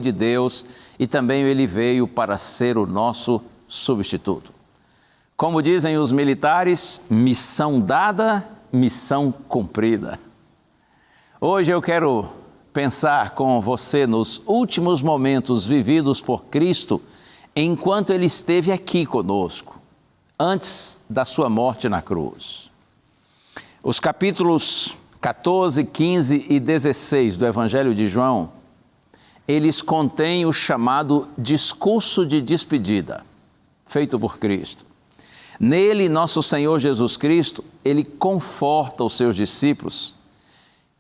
de Deus e também ele veio para ser o nosso substituto. Como dizem os militares, missão dada, missão cumprida. Hoje eu quero pensar com você nos últimos momentos vividos por Cristo enquanto Ele esteve aqui conosco, antes da sua morte na cruz. Os capítulos 14, 15 e 16 do Evangelho de João, eles contêm o chamado discurso de despedida, feito por Cristo. Nele, nosso Senhor Jesus Cristo, Ele conforta os seus discípulos,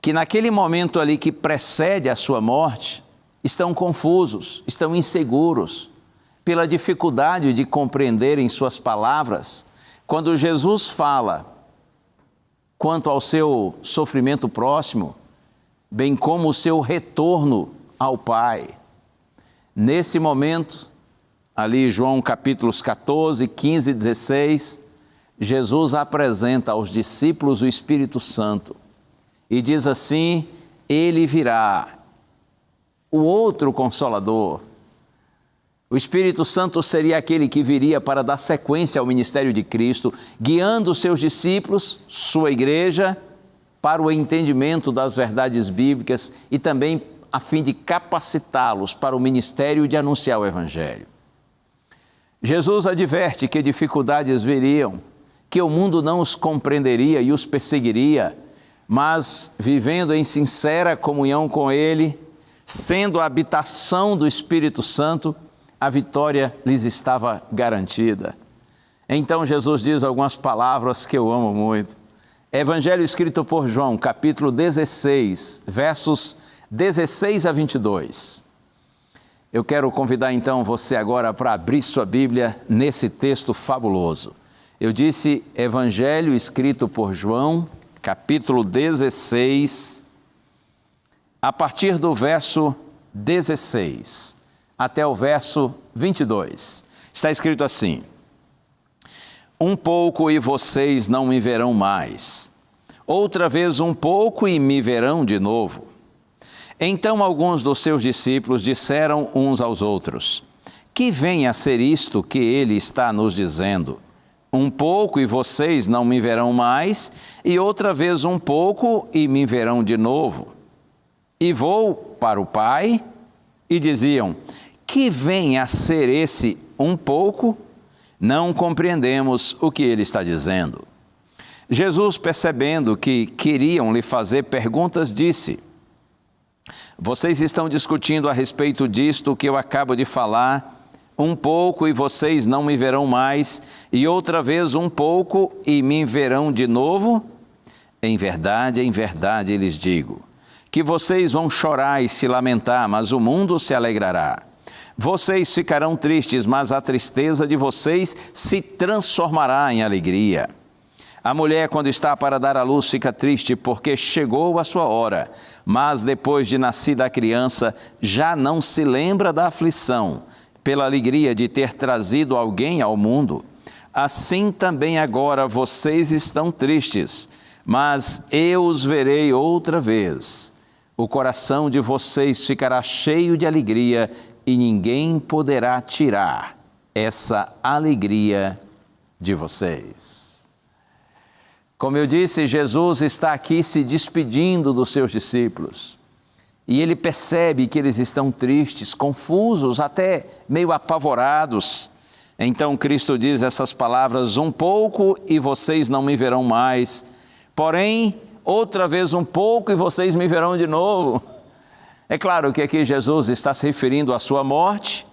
que naquele momento ali que precede a sua morte, estão confusos, estão inseguros, pela dificuldade de compreenderem suas palavras. Quando Jesus fala quanto ao seu sofrimento próximo, bem como o seu retorno ao Pai. Nesse momento, ali João capítulos 14, 15 e 16, Jesus apresenta aos discípulos o Espírito Santo e diz assim: Ele virá, o outro Consolador. O Espírito Santo seria aquele que viria para dar sequência ao ministério de Cristo, guiando os seus discípulos, sua igreja, para o entendimento das verdades bíblicas e também a fim de capacitá-los para o ministério de anunciar o Evangelho. Jesus adverte que dificuldades viriam, que o mundo não os compreenderia e os perseguiria, mas vivendo em sincera comunhão com Ele, sendo a habitação do Espírito Santo, a vitória lhes estava garantida. Então Jesus diz algumas palavras que eu amo muito. Evangelho escrito por João, capítulo 16, versos 16 a 22. Eu quero convidar então você agora para abrir sua Bíblia nesse texto fabuloso. Eu disse Evangelho escrito por João, capítulo 16, a partir do verso 16 até o verso 22. Está escrito assim: Um pouco e vocês não me verão mais. Outra vez um pouco e me verão de novo. Então alguns dos seus discípulos disseram uns aos outros: Que vem a ser isto que ele está nos dizendo? Um pouco e vocês não me verão mais, e outra vez um pouco e me verão de novo. E vou para o Pai. E diziam: Que vem a ser esse um pouco? Não compreendemos o que ele está dizendo. Jesus, percebendo que queriam lhe fazer perguntas, disse: Vocês estão discutindo a respeito disto que eu acabo de falar, um pouco e vocês não me verão mais, e outra vez um pouco e me verão de novo? Em verdade, lhes digo, que vocês vão chorar e se lamentar, mas o mundo se alegrará. Vocês ficarão tristes, mas a tristeza de vocês se transformará em alegria. A mulher, quando está para dar à luz, fica triste, porque chegou a sua hora. Mas depois de nascida a criança, já não se lembra da aflição, pela alegria de ter trazido alguém ao mundo. Assim também agora vocês estão tristes, mas eu os verei outra vez. O coração de vocês ficará cheio de alegria e ninguém poderá tirar essa alegria de vocês. Como eu disse, Jesus está aqui se despedindo dos seus discípulos. E ele percebe que eles estão tristes, confusos, até meio apavorados. Então Cristo diz essas palavras: Um pouco e vocês não me verão mais. Porém, outra vez um pouco e vocês me verão de novo. É claro que aqui Jesus está se referindo à sua morte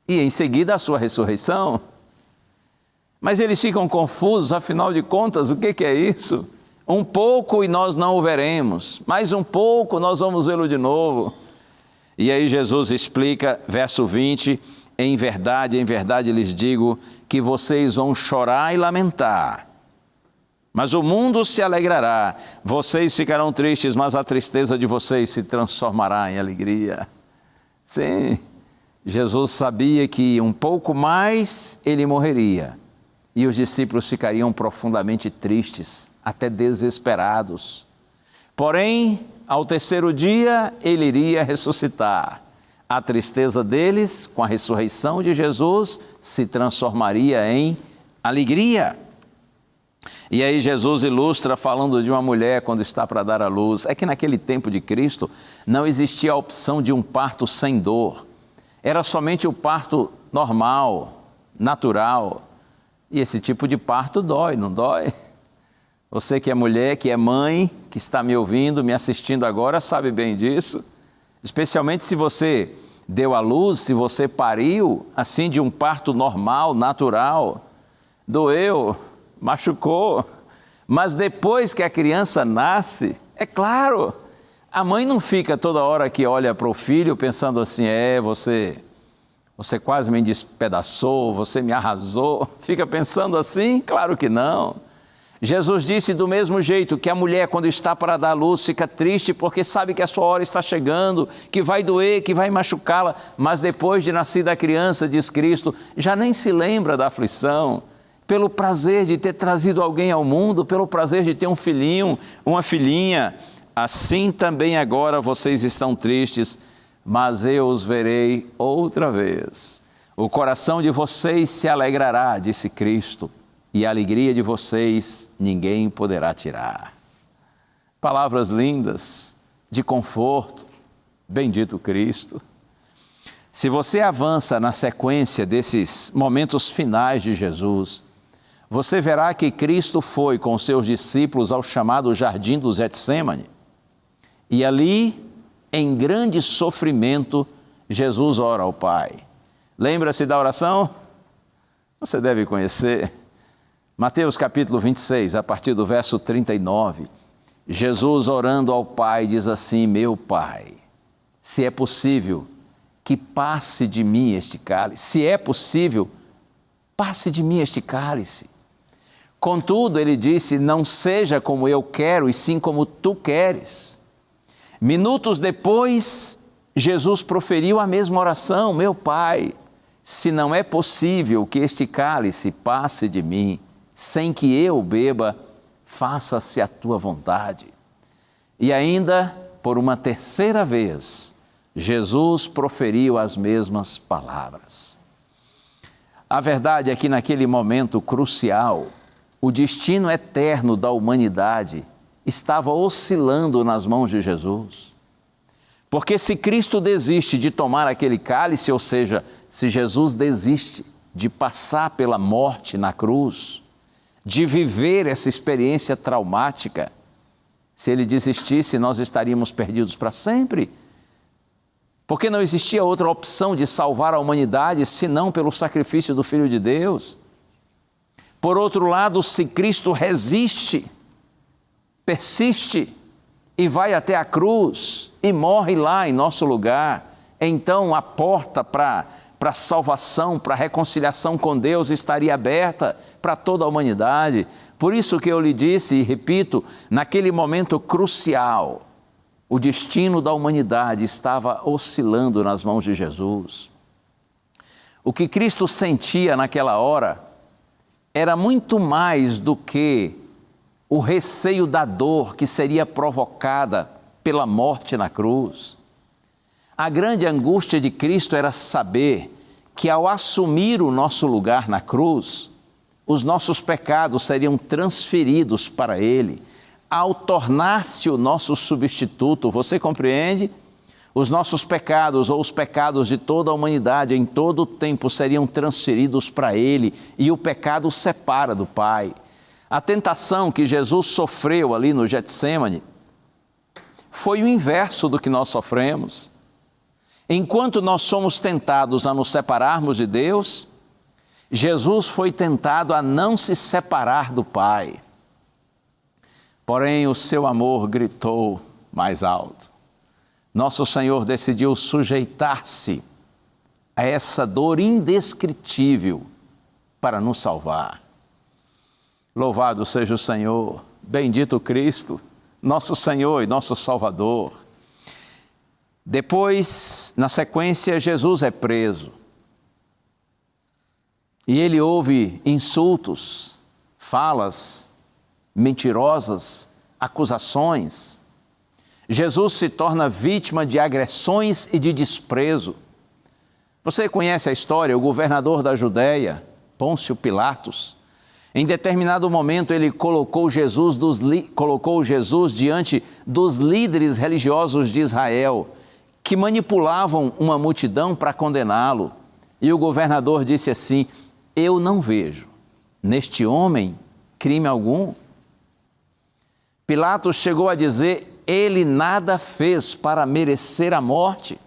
e em seguida à sua ressurreição. Mas eles ficam confusos, afinal de contas, o que é isso? Um pouco e nós não o veremos, mais um pouco nós vamos vê-lo de novo. E aí Jesus explica, verso 20, em verdade lhes digo que vocês vão chorar e lamentar, mas o mundo se alegrará. Vocês ficarão tristes, mas a tristeza de vocês se transformará em alegria. Sim, Jesus sabia que um pouco mais ele morreria. E os discípulos ficariam profundamente tristes, até desesperados. Porém, ao terceiro dia, ele iria ressuscitar. A tristeza deles, com a ressurreição de Jesus, se transformaria em alegria. E aí Jesus ilustra falando de uma mulher quando está para dar à luz. É que naquele tempo de Cristo não existia a opção de um parto sem dor. Era somente o parto normal, natural. E esse tipo de parto dói, não dói? Você que é mulher, que é mãe, que está me ouvindo, me assistindo agora, sabe bem disso. Especialmente se você deu à luz, se você pariu, assim de um parto normal, natural. Doeu, machucou, mas depois que a criança nasce, é claro, a mãe não fica toda hora que olha para o filho pensando assim, você quase me despedaçou, você me arrasou, fica pensando assim? Claro que não. Jesus disse do mesmo jeito que a mulher, quando está para dar à luz, fica triste porque sabe que a sua hora está chegando, que vai doer, que vai machucá-la, mas depois de nascida a criança, diz Cristo, já nem se lembra da aflição, pelo prazer de ter trazido alguém ao mundo, pelo prazer de ter um filhinho, uma filhinha. Assim também agora vocês estão tristes, mas eu os verei outra vez. O coração de vocês se alegrará, disse Cristo, e a alegria de vocês ninguém poderá tirar. Palavras lindas, de conforto, bendito Cristo. Se você avança na sequência desses momentos finais de Jesus, você verá que Cristo foi com seus discípulos ao chamado Jardim do Getsêmani. E ali, em grande sofrimento, Jesus ora ao Pai. Lembra-se da oração? Você deve conhecer. Mateus capítulo 26, a partir do verso 39. Jesus orando ao Pai diz assim, meu Pai, se é possível que passe de mim este cálice. Se é possível, passe de mim este cálice. Contudo, ele disse, não seja como eu quero, e sim como tu queres. Minutos depois, Jesus proferiu a mesma oração, meu Pai, se não é possível que este cálice passe de mim, sem que eu beba, faça-se a tua vontade. E ainda, por uma terceira vez, Jesus proferiu as mesmas palavras. A verdade é que naquele momento crucial, o destino eterno da humanidade estava oscilando nas mãos de Jesus. Porque se Cristo desiste de tomar aquele cálice, ou seja, se Jesus desiste de passar pela morte na cruz, de viver essa experiência traumática, se ele desistisse, nós estaríamos perdidos para sempre. Porque não existia outra opção de salvar a humanidade senão pelo sacrifício do Filho de Deus. Por outro lado, se Cristo resiste, persiste e vai até a cruz e morre lá em nosso lugar, então a porta para a salvação, para a reconciliação com Deus estaria aberta para toda a humanidade. Por isso que eu lhe disse e repito, naquele momento crucial, o destino da humanidade estava oscilando nas mãos de Jesus. O que Cristo sentia naquela hora era muito mais do que o receio da dor que seria provocada pela morte na cruz. A grande angústia de Cristo era saber que ao assumir o nosso lugar na cruz, os nossos pecados seriam transferidos para Ele. Ao tornar-se o nosso substituto, você compreende? Os nossos pecados ou os pecados de toda a humanidade em todo o tempo seriam transferidos para Ele e o pecado separa do Pai. A tentação que Jesus sofreu ali no Getsêmani foi o inverso do que nós sofremos. Enquanto nós somos tentados a nos separarmos de Deus, Jesus foi tentado a não se separar do Pai. Porém, o seu amor gritou mais alto. Nosso Senhor decidiu sujeitar-se a essa dor indescritível para nos salvar. Louvado seja o Senhor, bendito Cristo, nosso Senhor e nosso Salvador. Depois, na sequência, Jesus é preso. E ele ouve insultos, falas mentirosas, acusações. Jesus se torna vítima de agressões e de desprezo. Você conhece a história, o governador da Judéia, Pôncio Pilatos, em determinado momento ele colocou Jesus diante dos líderes religiosos de Israel, que manipulavam uma multidão para condená-lo. E o governador disse assim: eu não vejo neste homem crime algum. Pilatos chegou a dizer: ele nada fez para merecer a morte.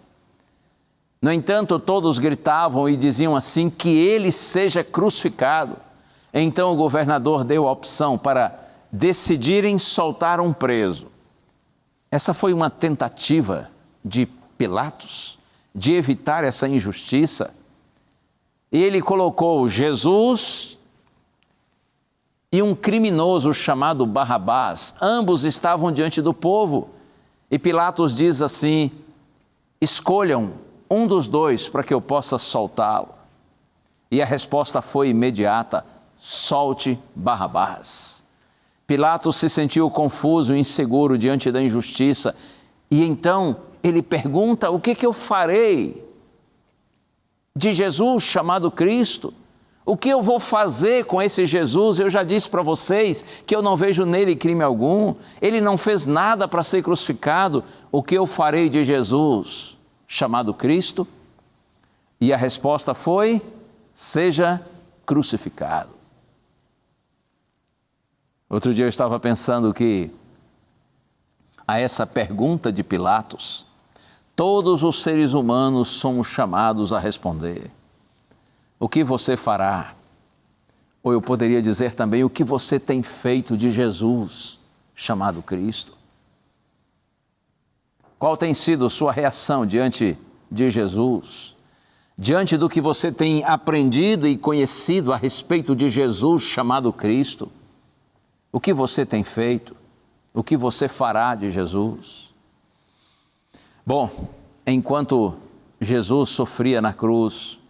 No entanto, todos gritavam e diziam assim: que ele seja crucificado. Então o governador deu a opção para decidirem soltar um preso. Essa foi uma tentativa de Pilatos de evitar essa injustiça. E ele colocou Jesus e um criminoso chamado Barrabás. Ambos estavam diante do povo. E Pilatos diz assim: escolham um dos dois para que eu possa soltá-lo. E a resposta foi imediata: solte Barrabás. Pilatos se sentiu confuso e inseguro diante da injustiça. E então ele pergunta: o que eu farei de Jesus chamado Cristo? O que eu vou fazer com esse Jesus? Eu já disse para vocês que eu não vejo nele crime algum. Ele não fez nada para ser crucificado. O que eu farei de Jesus chamado Cristo? E a resposta foi: seja crucificado. Outro dia eu estava pensando que a essa pergunta de Pilatos, todos os seres humanos somos chamados a responder: o que você fará? Ou eu poderia dizer também: o que você tem feito de Jesus chamado Cristo? Qual tem sido sua reação diante de Jesus? Diante do que você tem aprendido e conhecido a respeito de Jesus chamado Cristo? O que você tem feito? O que você fará de Jesus? Bom, enquanto Jesus sofria na cruz,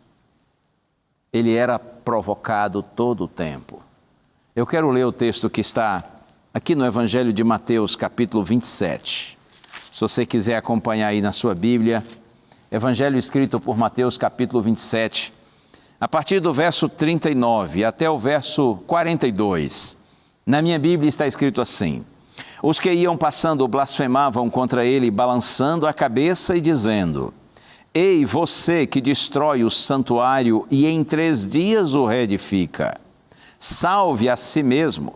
ele era provocado todo o tempo. Eu quero ler o texto que está aqui no Evangelho de Mateus, capítulo 27. Se você quiser acompanhar aí na sua Bíblia, Evangelho escrito por Mateus, capítulo 27, a partir do verso 39 até o verso 42. Na minha Bíblia está escrito assim: os que iam passando blasfemavam contra ele, balançando a cabeça e dizendo: ei, você que destrói o santuário e em 3 dias o reedifica, salve a si mesmo.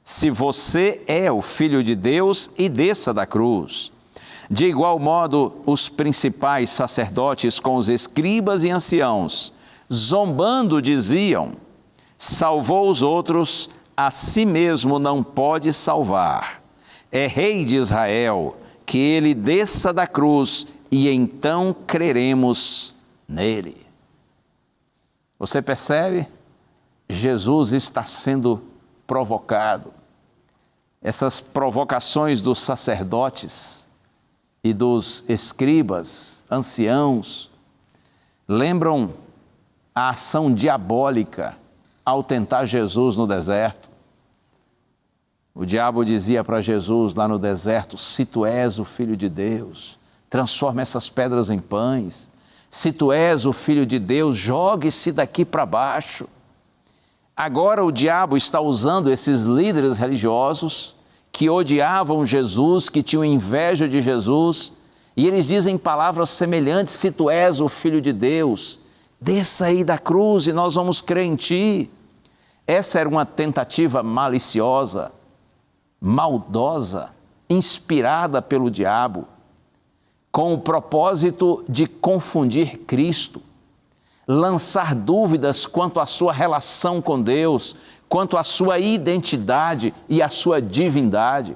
Se você é o Filho de Deus, e desça da cruz. De igual modo, os principais sacerdotes com os escribas e anciãos, zombando, diziam: salvou os outros, a si mesmo não pode salvar. É rei de Israel, que ele desça da cruz e então creremos nele. Você percebe? Jesus está sendo provocado. Essas provocações dos sacerdotes e dos escribas, anciãos, lembram a ação diabólica ao tentar Jesus no deserto. O diabo dizia para Jesus lá no deserto: se tu és o Filho de Deus, transforma essas pedras em pães. Se tu és o Filho de Deus, jogue-se daqui para baixo. Agora o diabo está usando esses líderes religiosos que odiavam Jesus, que tinham inveja de Jesus, e eles dizem palavras semelhantes: se tu és o Filho de Deus, desça aí da cruz e nós vamos crer em ti. Essa era uma tentativa maliciosa, maldosa, inspirada pelo diabo, com o propósito de confundir Cristo, lançar dúvidas quanto à sua relação com Deus, quanto à sua identidade e à sua divindade.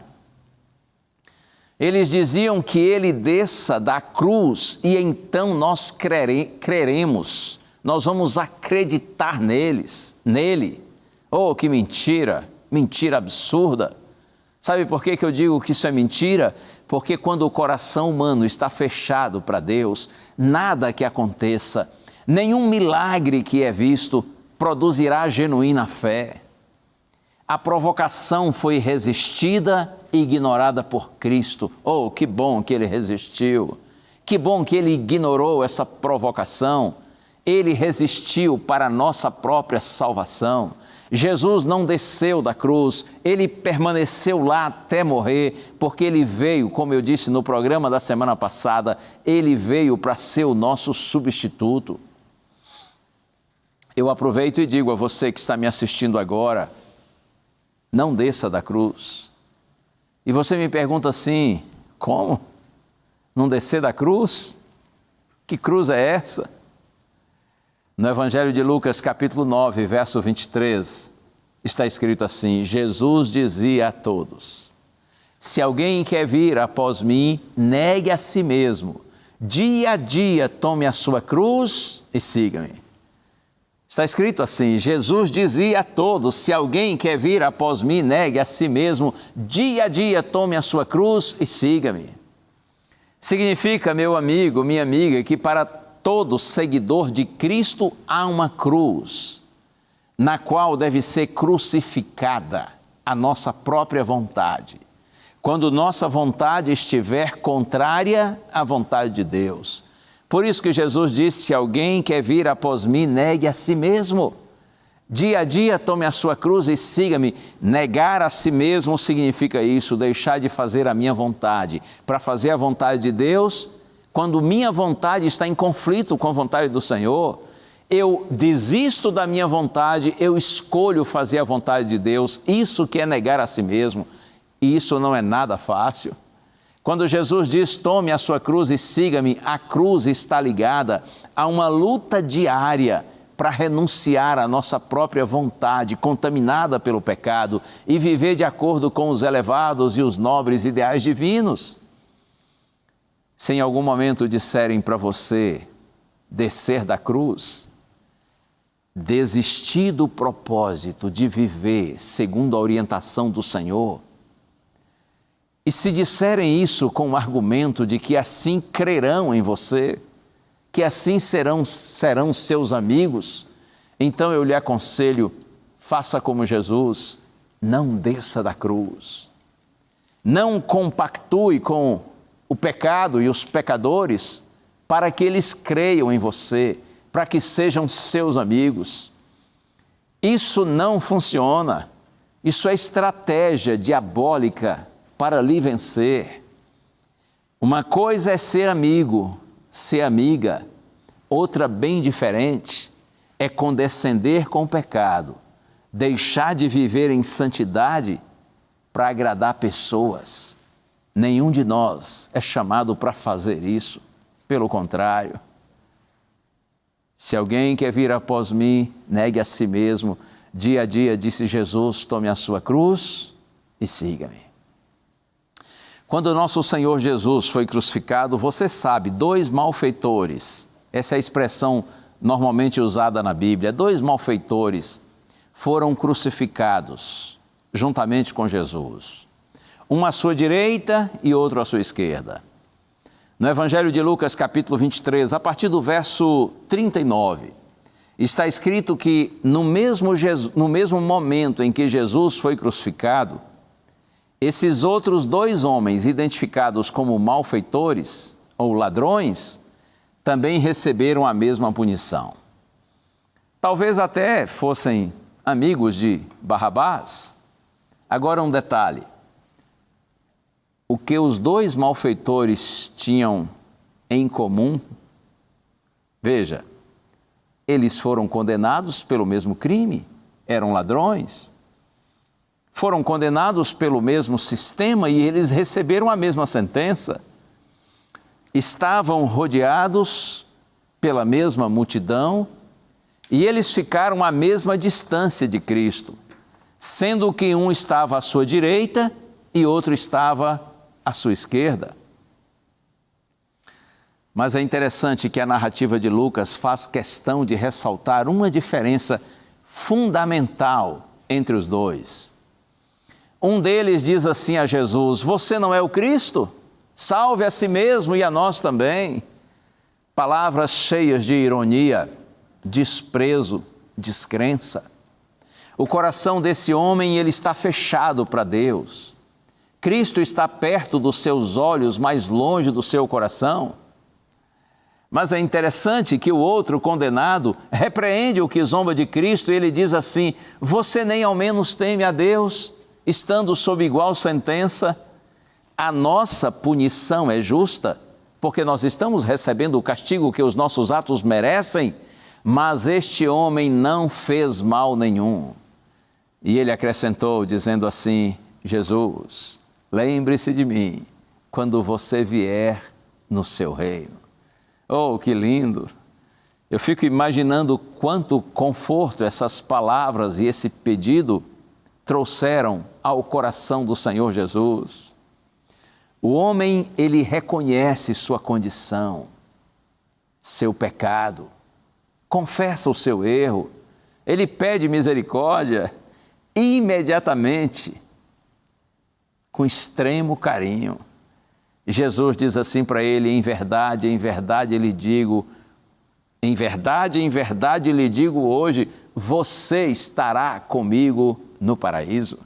Eles diziam que ele desça da cruz e então nós creremos, nós vamos acreditar nele. Oh, que mentira, mentira absurda. Sabe por que eu digo que isso é mentira? Porque quando o coração humano está fechado para Deus, nada que aconteça, nenhum milagre que é visto, produzirá genuína fé. A provocação foi resistida ignorada por Cristo. Oh, que bom que ele resistiu. Que bom que ele ignorou essa provocação. Ele resistiu para a nossa própria salvação. Jesus não desceu da cruz, ele permaneceu lá até morrer, porque ele veio, como eu disse no programa da semana passada, ele veio para ser o nosso substituto. Eu aproveito e digo a você que está me assistindo agora, não desça da cruz. E você me pergunta assim, como? Não descer da cruz? Que cruz é essa? No Evangelho de Lucas, capítulo 9, verso 23, está escrito assim: Jesus dizia a todos: se alguém quer vir após mim, negue a si mesmo. Dia a dia tome a sua cruz e siga-me. Está escrito assim, Jesus dizia a todos: se alguém quer vir após mim, negue a si mesmo. Dia a dia tome a sua cruz e siga-me. Significa, meu amigo, minha amiga, que para todo seguidor de Cristo há uma cruz, na qual deve ser crucificada a nossa própria vontade, quando nossa vontade estiver contrária à vontade de Deus. Por isso que Jesus disse: se alguém quer vir após mim, negue a si mesmo. Dia a dia tome a sua cruz e siga-me. Negar a si mesmo significa isso, deixar de fazer a minha vontade, para fazer a vontade de Deus. Quando minha vontade está em conflito com a vontade do Senhor, eu desisto da minha vontade, eu escolho fazer a vontade de Deus. Isso que é negar a si mesmo. E isso não é nada fácil. Quando Jesus diz: tome a sua cruz e siga-me, a cruz está ligada a uma luta diária para renunciar à nossa própria vontade, contaminada pelo pecado, e viver de acordo com os elevados e os nobres ideais divinos. Se em algum momento disserem para você descer da cruz, desistir do propósito de viver segundo a orientação do Senhor, e se disserem isso com o argumento de que assim crerão em você, que assim serão seus amigos, então eu lhe aconselho, faça como Jesus, não desça da cruz. Não compactue com o pecado e os pecadores para que eles creiam em você, para que sejam seus amigos. Isso não funciona. Isso é estratégia diabólica para lhe vencer. Uma coisa é ser amigo, ser amiga. Outra, bem diferente, é condescender com o pecado, deixar de viver em santidade para agradar pessoas. Nenhum de nós é chamado para fazer isso. Pelo contrário, se alguém quer vir após mim, negue a si mesmo. Dia a dia, disse Jesus, tome a sua cruz e siga-me. Quando nosso Senhor Jesus foi crucificado, você sabe, 2 malfeitores, essa é a expressão normalmente usada na Bíblia, 2 malfeitores foram crucificados juntamente com Jesus. Um à sua direita e outro à sua esquerda. No Evangelho de Lucas, capítulo 23, a partir do verso 39, está escrito que no mesmo momento em que Jesus foi crucificado, esses outros 2 homens, identificados como malfeitores ou ladrões, também receberam a mesma punição. Talvez até fossem amigos de Barrabás. Agora um detalhe. O que os 2 malfeitores tinham em comum? Veja, eles foram condenados pelo mesmo crime, eram ladrões. Foram condenados pelo mesmo sistema e eles receberam a mesma sentença. Estavam rodeados pela mesma multidão e eles ficaram à mesma distância de Cristo, sendo que um estava à sua direita e outro estava à sua esquerda. Mas é interessante que a narrativa de Lucas faz questão de ressaltar uma diferença fundamental entre os 2. Um deles diz assim a Jesus: você não é o Cristo? Salve a si mesmo e a nós também. Palavras cheias de ironia, desprezo, descrença. O coração desse homem, ele está fechado para Deus. Cristo está perto dos seus olhos, mas longe do seu coração. Mas é interessante que o outro condenado repreende o que zomba de Cristo e ele diz assim: você nem ao menos teme a Deus, estando sob igual sentença? A nossa punição é justa, porque nós estamos recebendo o castigo que os nossos atos merecem, mas este homem não fez mal nenhum. E ele acrescentou, dizendo assim: Jesus, lembre-se de mim quando você vier no seu reino. Oh, que lindo! Eu fico imaginando quanto conforto essas palavras e esse pedido trouxeram ao coração do Senhor Jesus. O homem, ele reconhece sua condição, seu pecado, confessa o seu erro, ele pede misericórdia e imediatamente, com extremo carinho, Jesus diz assim para ele: em verdade lhe digo, em verdade lhe digo hoje, você estará comigo no paraíso.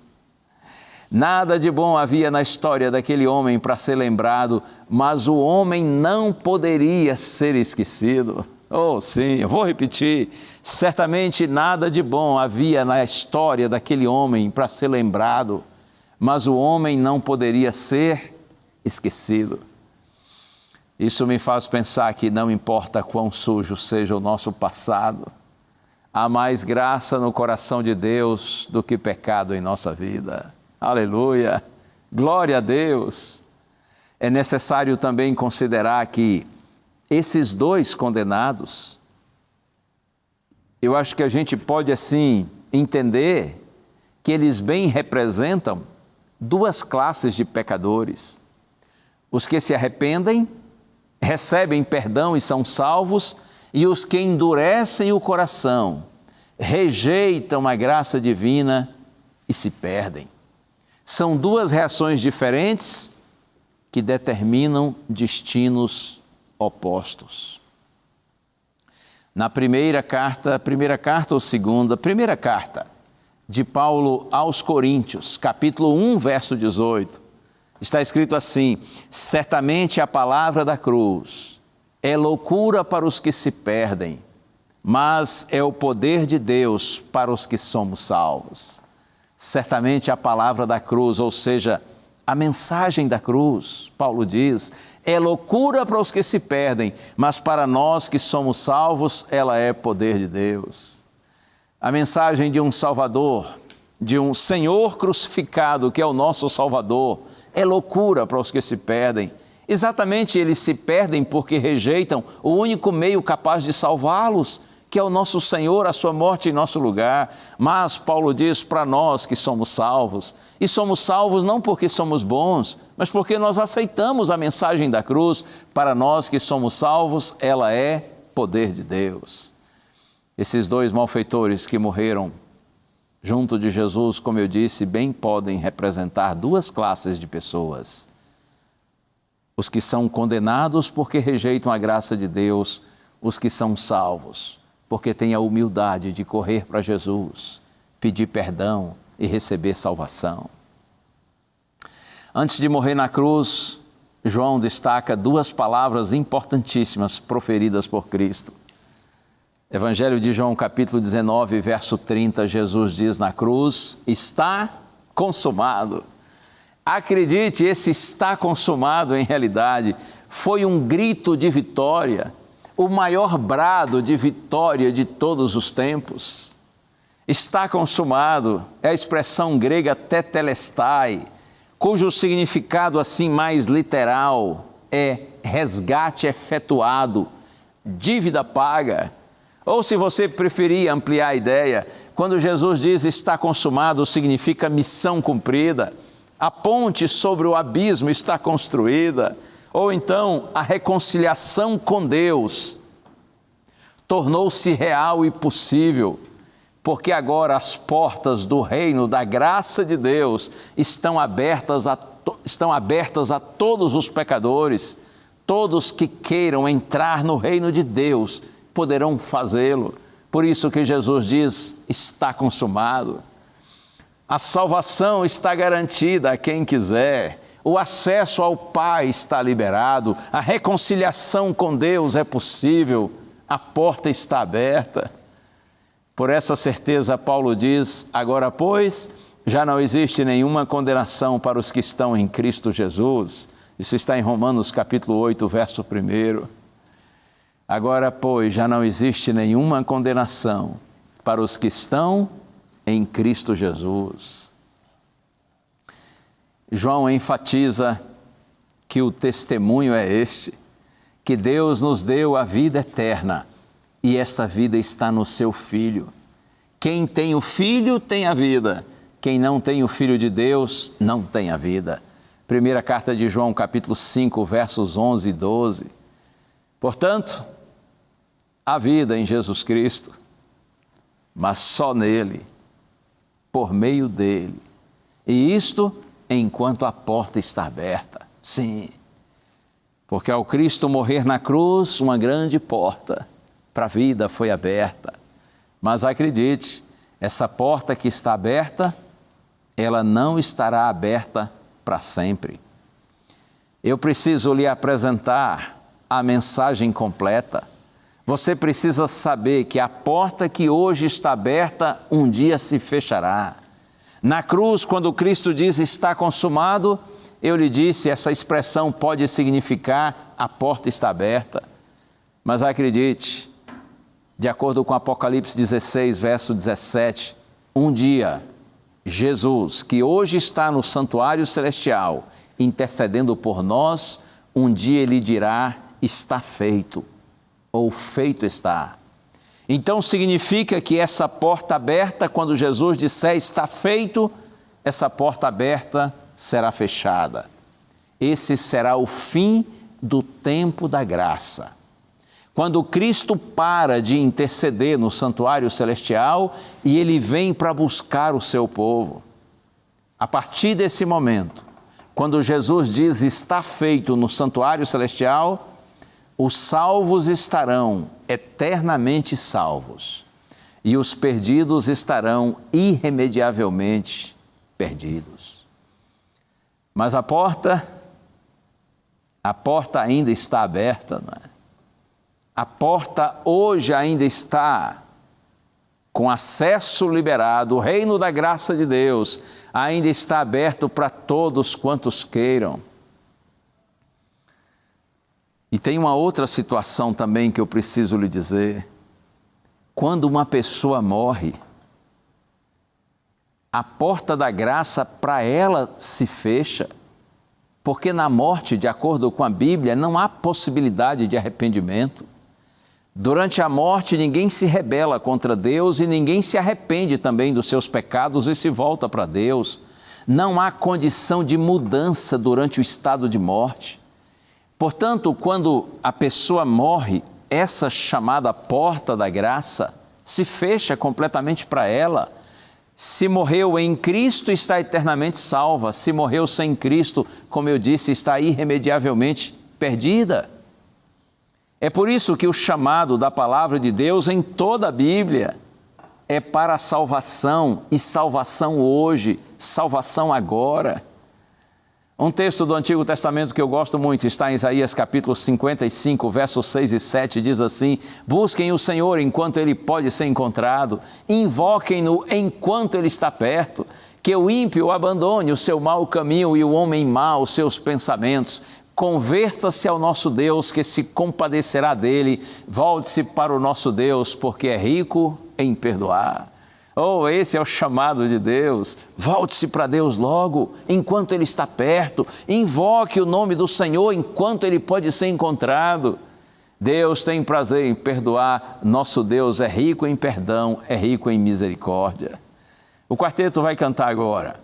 Nada de bom havia na história daquele homem para ser lembrado, mas o homem não poderia ser esquecido. Oh, sim, eu vou repetir. Certamente nada de bom havia na história daquele homem para ser lembrado, mas o homem não poderia ser esquecido. Isso me faz pensar que não importa quão sujo seja o nosso passado, há mais graça no coração de Deus do que pecado em nossa vida. Aleluia! Glória a Deus! É necessário também considerar que esses dois condenados, eu acho que a gente pode assim entender que eles bem representam duas classes de pecadores: os que se arrependem, recebem perdão e são salvos, e os que endurecem o coração, rejeitam a graça divina e se perdem. São duas reações diferentes que determinam destinos opostos. Na primeira carta de Paulo aos Coríntios, capítulo 1, verso 18, está escrito assim: certamente a palavra da cruz é loucura para os que se perdem, mas é o poder de Deus para os que somos salvos. Certamente a palavra da cruz, ou seja, a mensagem da cruz, Paulo diz, é loucura para os que se perdem, mas para nós que somos salvos, ela é poder de Deus. A mensagem de um Salvador, de um Senhor crucificado, que é o nosso Salvador, é loucura para os que se perdem. Exatamente, eles se perdem porque rejeitam o único meio capaz de salvá-los, que é o nosso Senhor, a sua morte em nosso lugar. Mas Paulo diz para nós que somos salvos, e somos salvos não porque somos bons, mas porque nós aceitamos a mensagem da cruz. Para nós que somos salvos, ela é poder de Deus. Esses dois malfeitores que morreram junto de Jesus, como eu disse, bem podem representar duas classes de pessoas: os que são condenados porque rejeitam a graça de Deus, os que são salvos porque têm a humildade de correr para Jesus, pedir perdão e receber salvação. Antes de morrer na cruz, João destaca duas palavras importantíssimas proferidas por Cristo. Evangelho de João, capítulo 19, verso 30, Jesus diz na cruz: está consumado. Acredite, esse está consumado em realidade foi um grito de vitória, o maior brado de vitória de todos os tempos. Está consumado é a expressão grega tetelestai, cujo significado assim mais literal é resgate efetuado, dívida paga. Ou, se você preferir ampliar a ideia, quando Jesus diz está consumado, significa missão cumprida, a ponte sobre o abismo está construída. Ou então, a reconciliação com Deus tornou-se real e possível, porque agora as portas do reino da graça de Deus estão abertas a todos os pecadores. Todos que queiram entrar no reino de Deus poderão fazê-lo. Por isso que Jesus diz, está consumado. A salvação está garantida a quem quiser. O acesso ao Pai está liberado. A reconciliação com Deus é possível. A porta está aberta. Por essa certeza, Paulo diz: agora, pois, já não existe nenhuma condenação para os que estão em Cristo Jesus. Isso está em Romanos capítulo 8, verso 1. Agora, pois, já não existe nenhuma condenação para os que estão em Cristo Jesus. João enfatiza que o testemunho é este, que Deus nos deu a vida eterna e esta vida está no seu Filho. Quem tem o Filho tem a vida, quem não tem o Filho de Deus não tem a vida. Primeira carta de João, capítulo 5, versos 11 e 12. Portanto, a vida em Jesus Cristo, mas só nele, por meio dele. E isto enquanto a porta está aberta. Sim, porque ao Cristo morrer na cruz, uma grande porta para a vida foi aberta. Mas acredite, essa porta que está aberta, ela não estará aberta para sempre. Eu preciso lhe apresentar a mensagem completa. Você precisa saber que a porta que hoje está aberta, um dia se fechará. Na cruz, quando Cristo diz está consumado, eu lhe disse, essa expressão pode significar a porta está aberta. Mas acredite, de acordo com Apocalipse 16, verso 17, um dia, Jesus, que hoje está no santuário celestial, intercedendo por nós, um dia Ele dirá, está feito, ou feito está. Então significa que essa porta aberta, quando Jesus disser está feito, essa porta aberta será fechada. Esse será o fim do tempo da graça. Quando Cristo para de interceder no santuário celestial e Ele vem para buscar o seu povo. A partir desse momento, quando Jesus diz está feito no santuário celestial, os salvos estarão eternamente salvos e os perdidos estarão irremediavelmente perdidos. Mas a porta ainda está aberta, não é? A porta hoje ainda está com acesso liberado, o reino da graça de Deus ainda está aberto para todos quantos queiram. E tem uma outra situação também que eu preciso lhe dizer. Quando uma pessoa morre, a porta da graça para ela se fecha, porque na morte, de acordo com a Bíblia, não há possibilidade de arrependimento. Durante a morte, ninguém se rebela contra Deus e ninguém se arrepende também dos seus pecados e se volta para Deus. Não há condição de mudança durante o estado de morte. Portanto, quando a pessoa morre, essa chamada porta da graça se fecha completamente para ela. Se morreu em Cristo, está eternamente salva. Se morreu sem Cristo, como eu disse, está irremediavelmente perdida. É por isso que o chamado da palavra de Deus em toda a Bíblia é para a salvação, e salvação hoje, salvação agora. Um texto do Antigo Testamento que eu gosto muito está em Isaías capítulo 55, versos 6 e 7, diz assim: busquem o Senhor enquanto Ele pode ser encontrado, invoquem-no enquanto Ele está perto, que o ímpio abandone o seu mau caminho e o homem mau os seus pensamentos. Converta-se ao nosso Deus, que se compadecerá dele. Volte-se para o nosso Deus, porque é rico em perdoar. Oh, esse é o chamado de Deus. Volte-se para Deus logo, enquanto Ele está perto. Invoque o nome do Senhor enquanto Ele pode ser encontrado. Deus tem prazer em perdoar. Nosso Deus é rico em perdão, é rico em misericórdia. O quarteto vai cantar agora,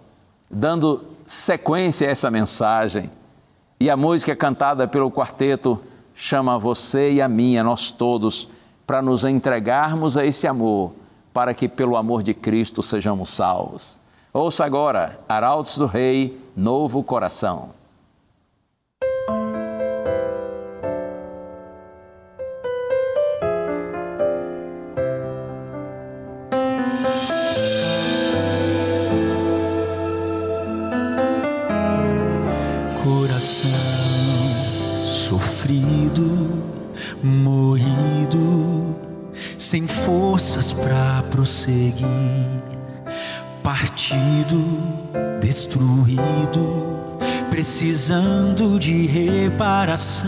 dando sequência a essa mensagem. E a música cantada pelo quarteto chama você e a mim, a nós todos, para nos entregarmos a esse amor, para que pelo amor de Cristo sejamos salvos. Ouça agora, Arautos do Rei, Novo Coração. sem forças pra prosseguir, partido, destruído, precisando de reparação,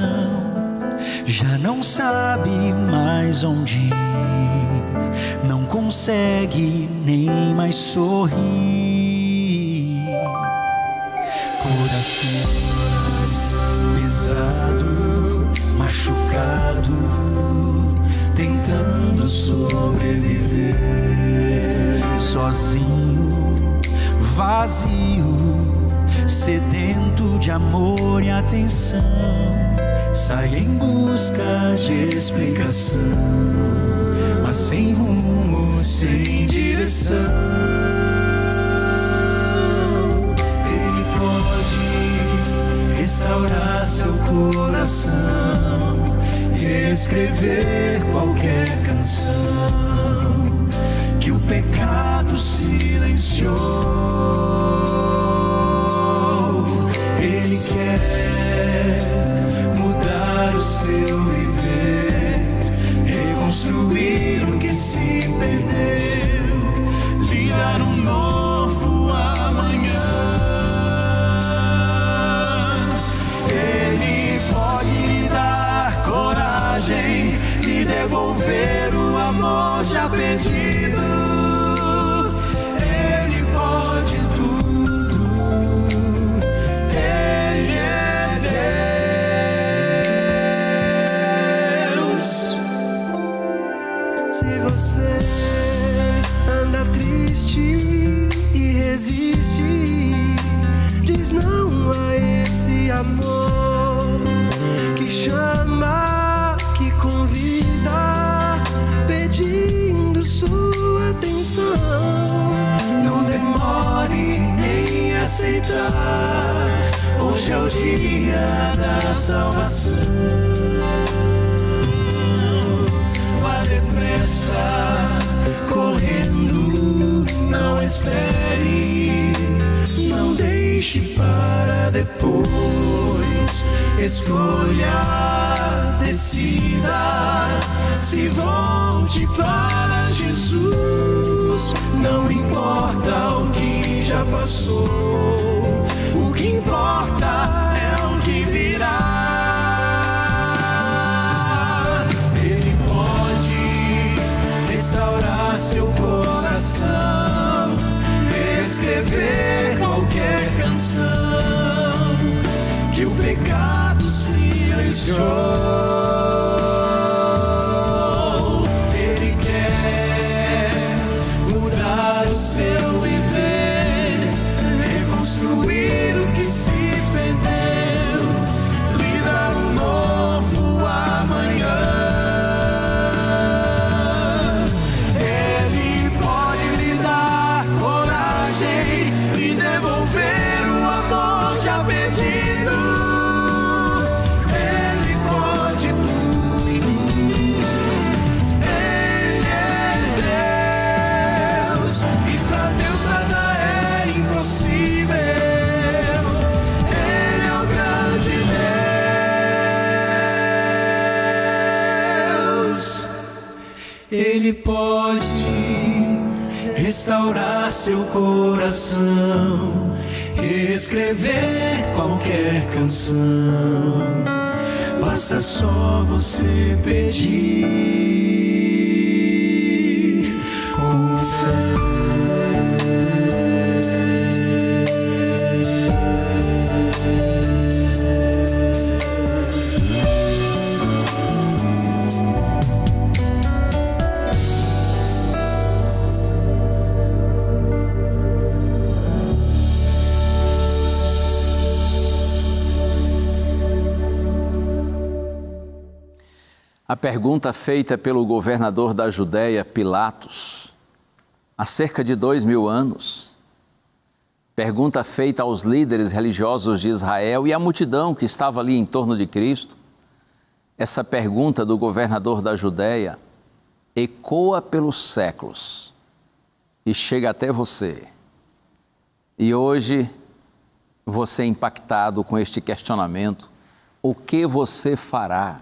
já não sabe mais onde ir, não consegue nem mais sorrir. Coração pesado, machucado, tentando sobreviver, sozinho, vazio, sedento de amor e atenção, sai em busca de explicação, mas sem rumo, sem direção. Ele pode restaurar seu coração e escrever qualquer canção que o pecado silenciou. Ele quer mudar o seu viver, reconstruir o que se perdeu, lhe dar um novo amanhã. Ele pode lhe dar coragem e devolver o amor já perdido. Ele pode tudo, Ele é Deus. Se você anda triste e resiste, diz não a esse amor que chama, que convida, pedindo sua atenção. Não demore em aceitar, hoje é o dia da salvação. Vá depressa, correndo, não espere, não deixe para depois. Escolha, decida, se volte para Jesus. Não importa o que já passou, o que importa é o que virá. Ele pode restaurar seu coração, escrever qualquer canção que o pecado silenciou. Ele quer mudar o seu viver, reconstruir o que se perdeu, lhe dar um novo amanhã. Ele pode lhe dar coragem e devolver o amor já perdido. Ele pode tudo, Ele é Deus, e pra Deus nada é impossível. Ele é o grande Deus. Ele pode restaurar seu coração, escrever qualquer canção, basta só você pedir com fé. A pergunta feita pelo governador da Judéia, Pilatos, há cerca de 2000 anos, pergunta feita aos líderes religiosos de Israel e à multidão que estava ali em torno de Cristo, essa pergunta do governador da Judéia ecoa pelos séculos e chega até você. E hoje, você é impactado com este questionamento: o que você fará?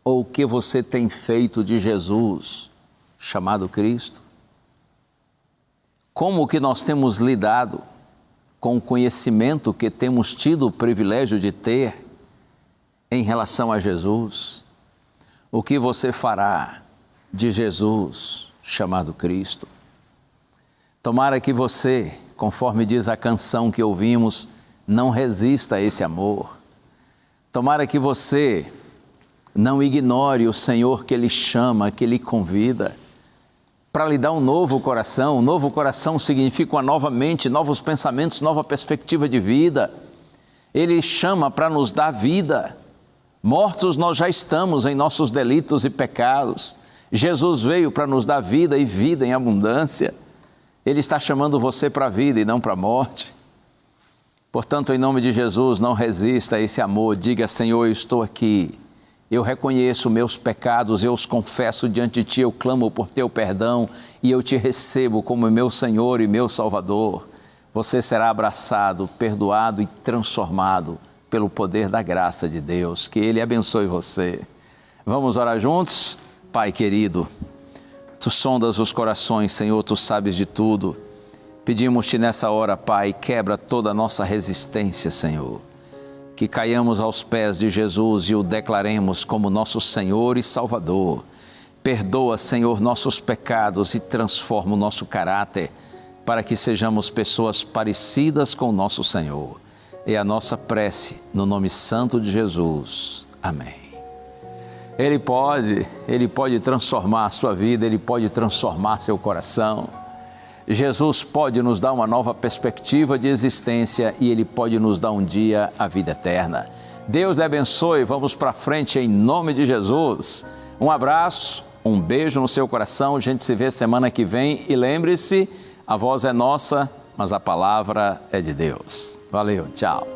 Ou o que você tem feito de Jesus? chamado Cristo? Como que nós temos lidado com o conhecimento que temos tido o privilégio de ter em relação a Jesus? O que você fará de Jesus chamado Cristo? Tomara que você, conforme diz a canção que ouvimos, não resista a esse amor. Tomara que você não ignore o Senhor que Ele chama, que Ele convida, para lhe dar um novo coração. Um novo coração significa uma nova mente, novos pensamentos, nova perspectiva de vida. Ele chama para nos dar vida. Mortos nós já estamos em nossos delitos e pecados. Jesus veio para nos dar vida e vida em abundância. Ele está chamando você para a vida e não para a morte. Portanto, em nome de Jesus, não resista a esse amor. Diga: Senhor, eu estou aqui. Eu reconheço meus pecados, eu os confesso diante de Ti, eu clamo por Teu perdão e eu Te recebo como meu Senhor e meu Salvador. Você será abraçado, perdoado e transformado pelo poder da graça de Deus. Que Ele abençoe você. Vamos orar juntos? Pai querido, Tu sondas os corações, Senhor, Tu sabes de tudo. Pedimos-Te nessa hora, Pai, quebra toda a nossa resistência, Senhor. Que caiamos aos pés de Jesus e o declaremos como nosso Senhor e Salvador. Perdoa, Senhor, nossos pecados e transforma o nosso caráter para que sejamos pessoas parecidas com o nosso Senhor. É a nossa prece no nome santo de Jesus. Amém. Ele pode transformar a sua vida, Ele pode transformar seu coração. Jesus pode nos dar uma nova perspectiva de existência e Ele pode nos dar um dia a vida eterna. Deus lhe abençoe, vamos para frente em nome de Jesus. Um abraço, um beijo no seu coração, a gente se vê semana que vem e lembre-se, a voz é nossa, mas a palavra é de Deus. Valeu, tchau.